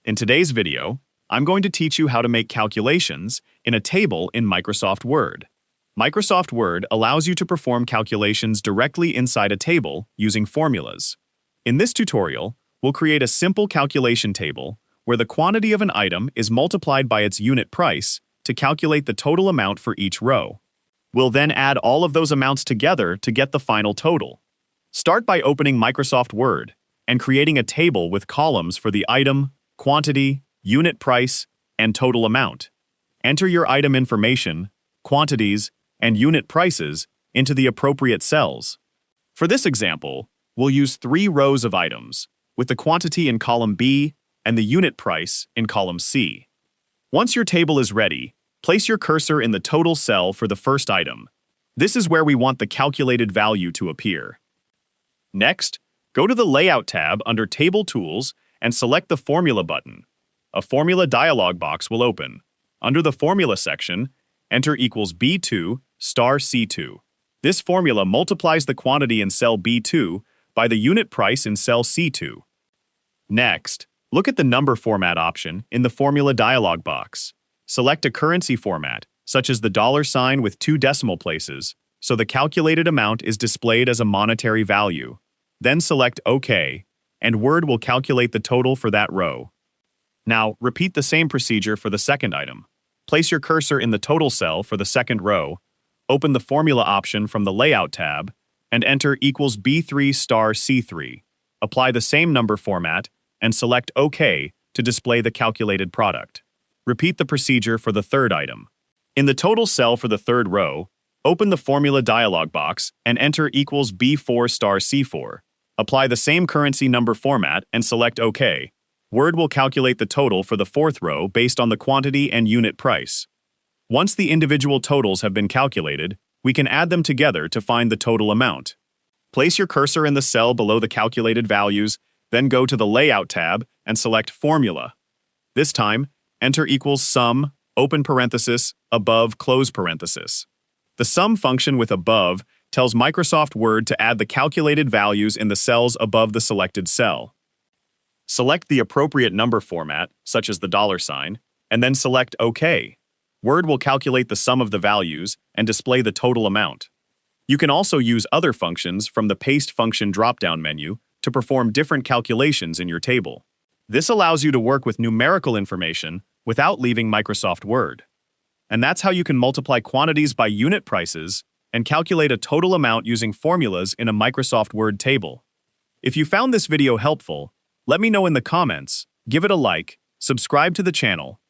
In today's video, I'm going to teach you how to make calculations in a table in Microsoft Word. Microsoft Word allows you to perform calculations directly inside a table using formulas. In this tutorial, we'll create a simple calculation table where the quantity of an item is multiplied by its unit price to calculate the total amount for each row. We'll then add all of those amounts together to get the final total. Start by opening Microsoft Word and creating a table with columns for the item, quantity, unit price, and total amount. Enter your item information, quantities, and unit prices into the appropriate cells. For this example, we'll use 3 rows of items, with the quantity in column B and the unit price in column C. Once your table is ready, place your cursor in the total cell for the first item. This is where we want the calculated value to appear. Next, go to the Layout tab under Table Tools and select the Formula button. A formula dialog box will open. Under the Formula section, enter equals B2 star C2. This formula multiplies the quantity in cell B2 by the unit price in cell C2. Next, look at the number format option in the Formula dialog box. Select a currency format, such as the $sign with 2 decimal places, so the calculated amount is displayed as a monetary value. Then select OK, and Word will calculate the total for that row. Now, repeat the same procedure for the second item. Place your cursor in the total cell for the second row, open the Formula option from the Layout tab, and enter equals B3 star C3. Apply the same number format, and select OK to display the calculated product. Repeat the procedure for the third item. In the total cell for the third row, open the Formula dialog box and enter equals B4 star C4. Apply the same currency number format and select OK. Word will calculate the total for the fourth row based on the quantity and unit price. Once the individual totals have been calculated, we can add them together to find the total amount. Place your cursor in the cell below the calculated values, then go to the Layout tab and select Formula. This time, enter equals sum, open parenthesis, above, close parenthesis. The sum function with above tells Microsoft Word to add the calculated values in the cells above the selected cell. Select the appropriate number format, such as the $sign, and then select OK. Word will calculate the sum of the values and display the total amount. You can also use other functions from the Paste function drop-down menu to perform different calculations in your table. This allows you to work with numerical information without leaving Microsoft Word. And that's how you can multiply quantities by unit prices and calculate a total amount using formulas in a Microsoft Word table. If you found this video helpful, let me know in the comments, give it a like, subscribe to the channel,